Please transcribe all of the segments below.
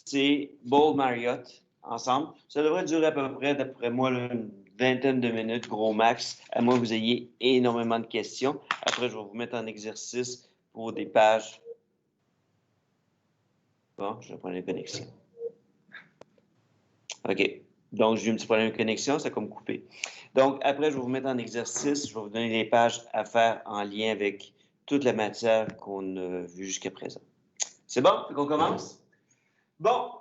c'est Bold Marriott ensemble. Ça devrait durer à peu près, d'après moi, une vingtaine de minutes, gros max, à moins que vous ayez énormément de questions. Après, je vais vous mettre en exercice pour des pages. Bon, je vais prendre une connexion. OK. Donc, j'ai eu un petit problème de connexion, ça a comme coupé. Donc, après, je vais vous mettre en exercice. Je vais vous donner les pages à faire en lien avec toute la matière qu'on a vue jusqu'à présent. C'est bon? On commence? Bon,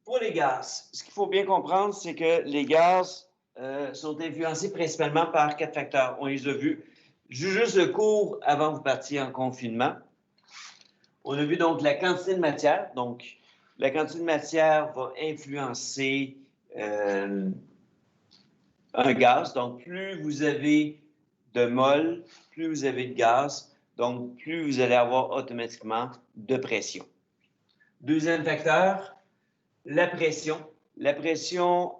pour les gaz, ce qu'il faut bien comprendre, c'est que les gaz sont influencés principalement par 4 facteurs. On les a vus juste le cours avant que vous partiez en confinement. On a vu donc la quantité de matière. Donc, la quantité de matière va influencer un gaz. Donc, plus vous avez de mol, plus vous avez de gaz, donc plus vous allez avoir automatiquement de pression. Deuxième facteur, la pression. La pression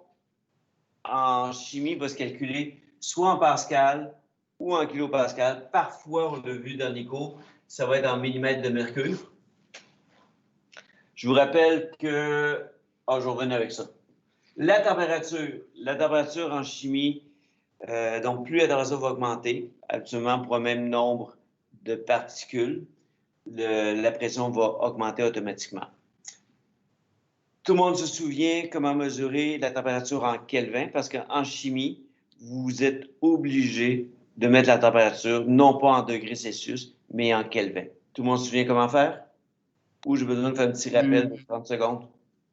en chimie va se calculer soit en pascal ou en kilopascal. Parfois, on l'a vu dans les cours, ça va être en millimètres de mercure. Je vous rappelle que... je vais revenir avec ça. La température en chimie, donc plus la température va augmenter, actuellement pour un même nombre de particules, la pression va augmenter automatiquement. Tout le monde se souvient comment mesurer la température en Kelvin, parce qu'en chimie, vous êtes obligé de mettre la température, non pas en degrés Celsius, mais en Kelvin. Tout le monde se souvient comment faire? Ou j'ai besoin de faire un petit rappel de 30 secondes.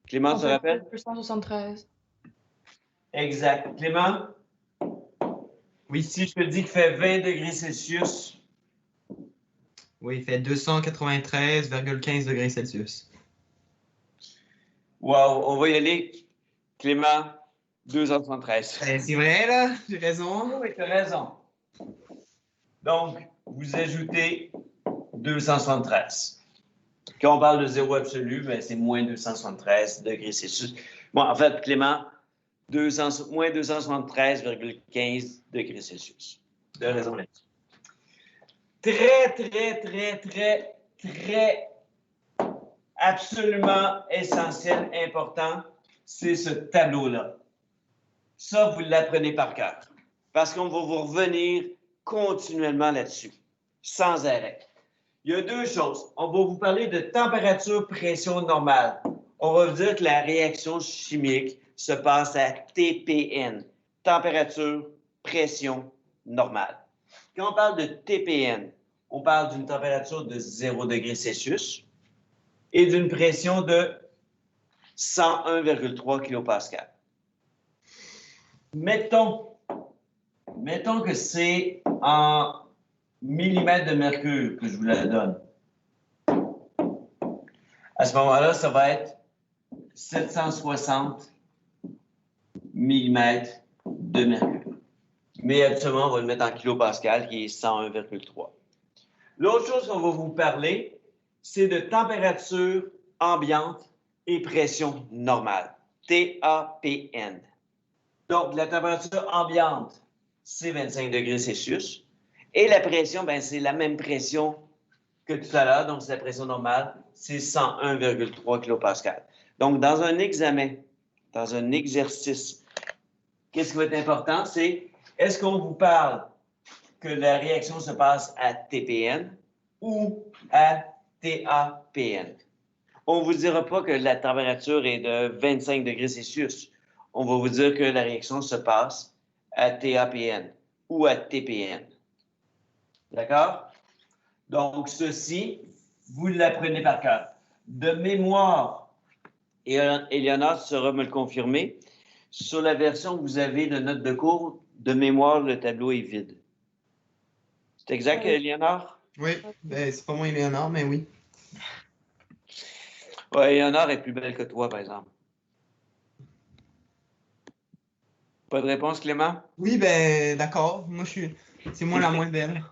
Clément, tu te rappelles? 273. Exact. Clément? Oui. Si je te dis qu'il fait 20 degrés Celsius. Oui, il fait 293,15 degrés Celsius. Wow, on va y aller. Clément, 273. C'est vrai, là? J'ai raison. Oui, tu as raison. Donc, vous ajoutez 273. Quand on parle de zéro absolu, ben, c'est moins 273 degrés Celsius. Bon, en fait, Clément, moins 273,15 degrés Celsius. Tu as raison là-dessus. Très absolument essentiel, important, c'est ce tableau-là. Ça, vous l'apprenez par cœur. Parce qu'on va vous revenir continuellement là-dessus, sans arrêt. Il y a deux choses. On va vous parler de température-pression normale. On va vous dire que la réaction chimique se passe à TPN, température-pression normale. Quand on parle de TPN, on parle d'une température de 0 degré Celsius et d'une pression de 101,3 kPa. Mettons que c'est en millimètres de mercure que je vous la donne. À ce moment-là, ça va être 760 millimètres de mercure. Mais habituellement, on va le mettre en kilopascal, qui est 101,3. L'autre chose qu'on va vous parler, c'est de température ambiante et pression normale, TAPN. Donc, la température ambiante, c'est 25 degrés Celsius. Et la pression, ben, c'est la même pression que tout à l'heure, donc c'est la pression normale, c'est 101,3 kPa. Donc, dans un examen, dans un exercice, qu'est-ce qui va être important? C'est, est-ce qu'on vous parle que la réaction se passe à TPN ou à TAPN? On ne vous dira pas que la température est de 25 degrés Celsius. On va vous dire que la réaction se passe à TAPN ou à TPN. D'accord? Donc, ceci, vous l'apprenez par cœur. De mémoire, et Éléonore saura me le confirmer, sur la version que vous avez de notes de cours, de mémoire, le tableau est vide. C'est exact, Éléonore? Oui, ben, c'est pas moi, Éléonore, mais oui. Oui, Éléonore est plus belle que toi, par exemple. Pas de réponse, Clément? Oui, ben, d'accord. C'est moi la moins belle.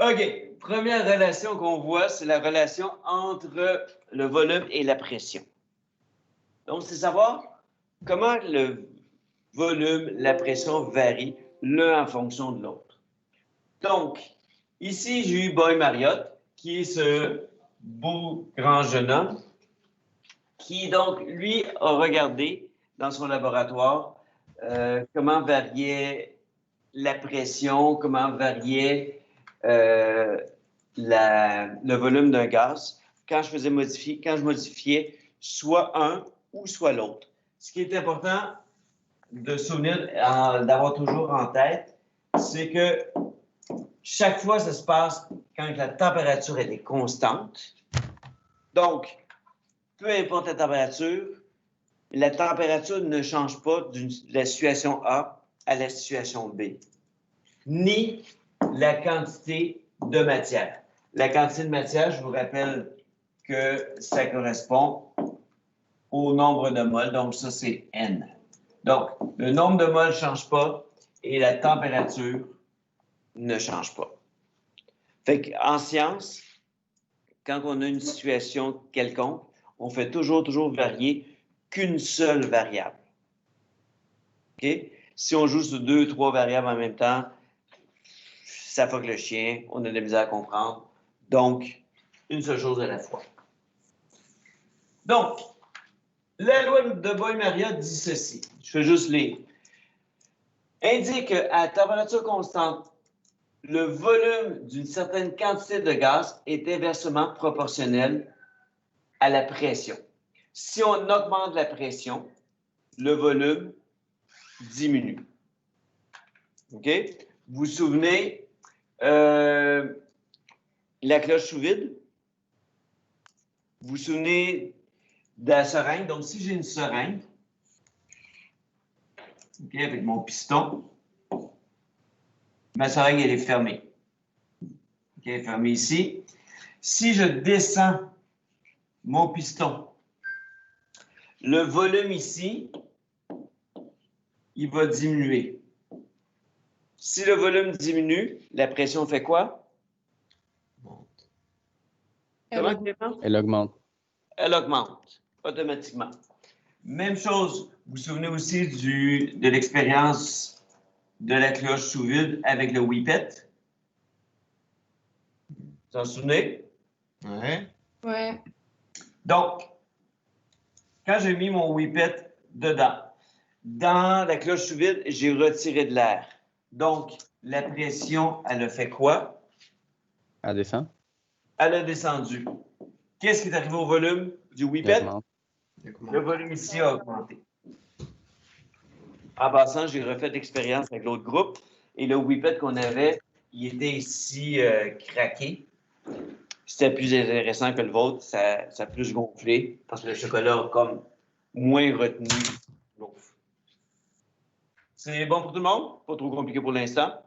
OK. Première relation qu'on voit, c'est la relation entre le volume et la pression. Donc, c'est savoir comment le volume, la pression varient l'un en fonction de l'autre. Donc, ici, j'ai eu Boy Marriott, qui est ce beau grand jeune homme qui, donc, lui, a regardé dans son laboratoire comment variait la pression, comment variait le volume d'un gaz quand je modifiais soit un ou soit l'autre. Ce qui est important de souvenir, d'avoir toujours en tête, c'est que chaque fois, ça se passe quand la température elle est constante. Donc, peu importe la température ne change pas de la situation A à la situation B, ni la quantité de matière. La quantité de matière, je vous rappelle que ça correspond au nombre de moles, donc ça, c'est N. Donc, le nombre de moles ne change pas et la température ne change pas. Fait qu'en science, quand on a une situation quelconque, on fait toujours varier qu'une seule variable. OK? Si on joue sur 2 ou 3 variables en même temps, ça fuck le chien, on a de la misère à comprendre. Donc, une seule chose à la fois. Donc, la loi de Boyle-Maria dit ceci. Je fais juste lire. Indique qu'à température constante, le volume d'une certaine quantité de gaz est inversement proportionnel à la pression. Si on augmente la pression, le volume diminue. OK? Vous vous souvenez, la cloche sous vide? Vous vous souvenez de la seringue? Donc, si j'ai une seringue, OK, avec mon piston, ma seringue, elle est fermée. OK, elle est fermée ici. Si je descends mon piston, le volume ici, il va diminuer. Si le volume diminue, la pression fait quoi? Comment Clément? Elle augmente. Elle augmente automatiquement. Même chose, vous vous souvenez aussi de l'expérience de la cloche sous vide avec le whippet? Vous en souvenez? Ouais. Ouais. Donc, quand j'ai mis mon whippet dedans, dans la cloche sous vide, j'ai retiré de l'air. Donc, la pression, elle a fait quoi? Elle descend. Elle a descendu. Qu'est-ce qui est arrivé au volume du Elle whippet? augmente. Le volume ici a augmenté. En passant, j'ai refait l'expérience avec l'autre groupe et le whippet qu'on avait, il était ici craqué. C'était plus intéressant que le vôtre. Ça a plus gonflé parce que le chocolat a comme moins retenu l'eau. C'est bon pour tout le monde? Pas trop compliqué pour l'instant.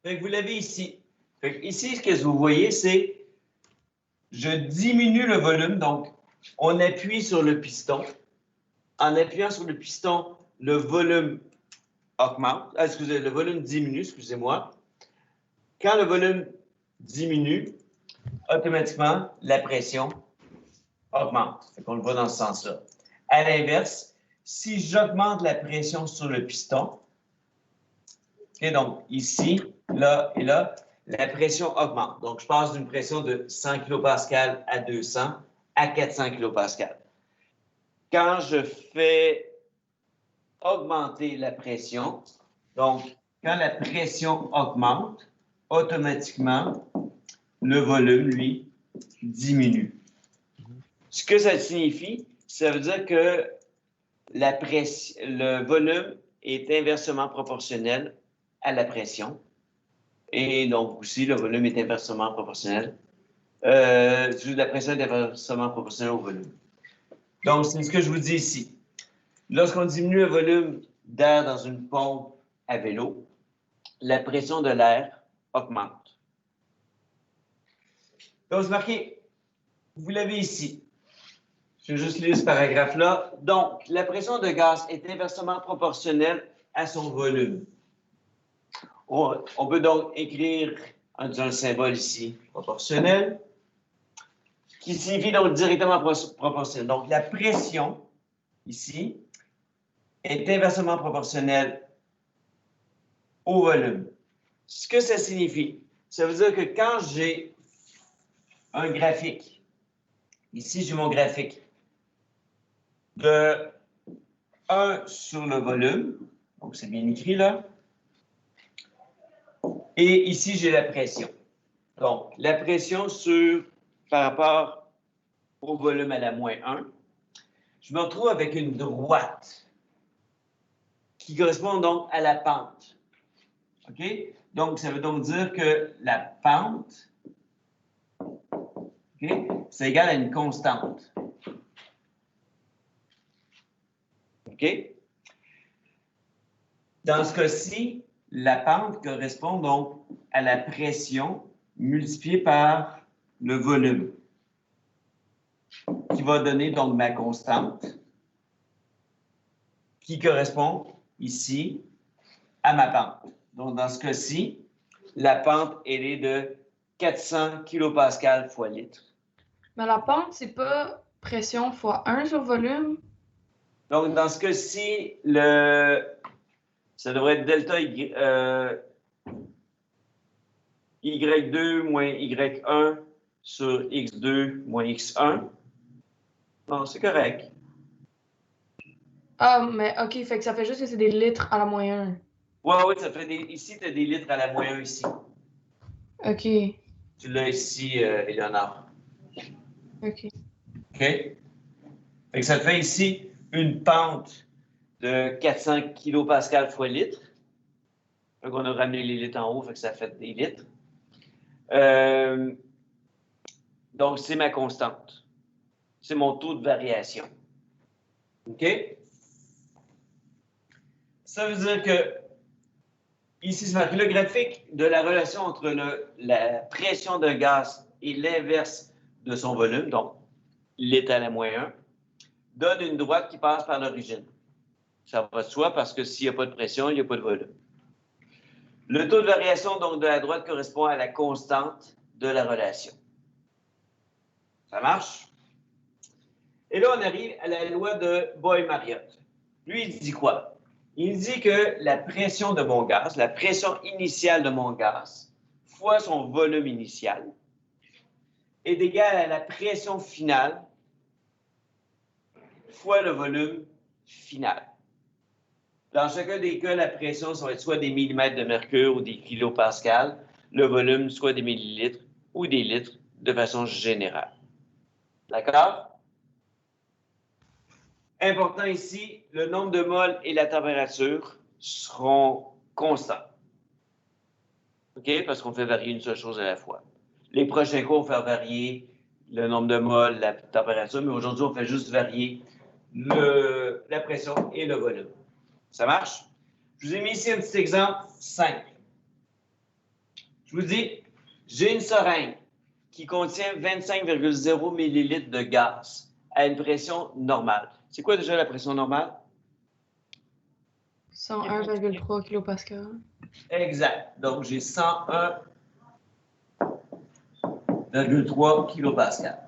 Fait que vous l'avez ici. Fait que ici, ce que vous voyez, c'est je diminue le volume. Donc, on appuie sur le piston. En appuyant sur le piston, le volume augmente. Excusez, le volume diminue, excusez-moi. Quand le volume diminue, automatiquement, la pression augmente. Fait qu'on le voit dans ce sens-là. À l'inverse, si j'augmente la pression sur le piston, okay, donc ici, là et là, la pression augmente. Donc, je passe d'une pression de 100 kPa à 200 à 400 kPa. Quand je fais augmenter la pression, donc quand la pression augmente, automatiquement, le volume, lui, diminue. Ce que ça signifie, ça veut dire que le volume est inversement proportionnel à la pression. Et donc aussi, le volume est inversement proportionnel. La pression est inversement proportionnelle au volume. Donc, c'est ce que je vous dis ici. Lorsqu'on diminue le volume d'air dans une pompe à vélo, la pression de l'air augmente. Donc, c'est marqué, vous l'avez ici. Je vais juste lire ce paragraphe-là. Donc, la pression de gaz est inversement proportionnelle à son volume. On peut donc écrire un symbole ici, proportionnel, qui signifie donc directement proportionnel. Donc, la pression, ici, est inversement proportionnelle au volume. Ce que ça signifie, ça veut dire que quand j'ai un graphique. Ici, j'ai mon graphique de 1 sur le volume. Donc, c'est bien écrit là. Et ici, j'ai la pression. Donc, la pression par rapport au volume à la moins 1. Je me retrouve avec une droite qui correspond donc à la pente. OK? Donc, ça veut donc dire que la pente, okay, c'est égal à une constante. OK? Dans ce cas-ci, la pente correspond donc à la pression multipliée par le volume, qui va donner donc ma constante, qui correspond ici à ma pente. Donc, dans ce cas-ci, la pente, elle est de 400 kPa fois litre. Mais la pente, c'est pas pression fois 1 sur volume? Donc, dans ce cas-ci, ça devrait être delta Y2 moins Y1 sur X2 moins X1. Non, c'est correct. Ah, mais OK, fait que ça fait juste que c'est des litres à la moins 1. Oui, ça fait ici, tu as des litres à la moins 1 ici. OK. Tu l'as ici, Éléonore. OK. OK? Fait que ça te fait ici une pente de 400 kPa fois litre. Fait qu'on a ramené les litres en haut, fait que ça fait des litres. Donc, c'est ma constante. C'est mon taux de variation. OK? Ça veut dire que, ici, c'est marqué le graphique de la relation entre la pression d'un gaz et l'inverse de son volume, donc litre à la moins 1, donne une droite qui passe par l'origine. Ça va de soi parce que s'il n'y a pas de pression, il n'y a pas de volume. Le taux de variation donc, de la droite correspond à la constante de la relation. Ça marche? Et là, on arrive à la loi de Boyle-Mariotte. Lui, il dit quoi? Il dit que la pression de mon gaz, la pression initiale de mon gaz, fois son volume initial, est égale à la pression finale fois le volume final. Dans chacun des cas, la pression, ça va être soit des millimètres de mercure ou des kilopascals, le volume, soit des millilitres ou des litres de façon générale. D'accord? Important ici, le nombre de moles et la température seront constants. OK? Parce qu'on fait varier une seule chose à la fois. Les prochains cours, on va faire varier le nombre de moles, la température, mais aujourd'hui, on fait juste varier la pression et le volume. Ça marche? Je vous ai mis ici un petit exemple simple. Je vous dis, j'ai une seringue qui contient 25,0 millilitres de gaz à une pression normale. C'est quoi déjà la pression normale? 101,3 kPa. Exact. Donc, j'ai 101,3 kPa.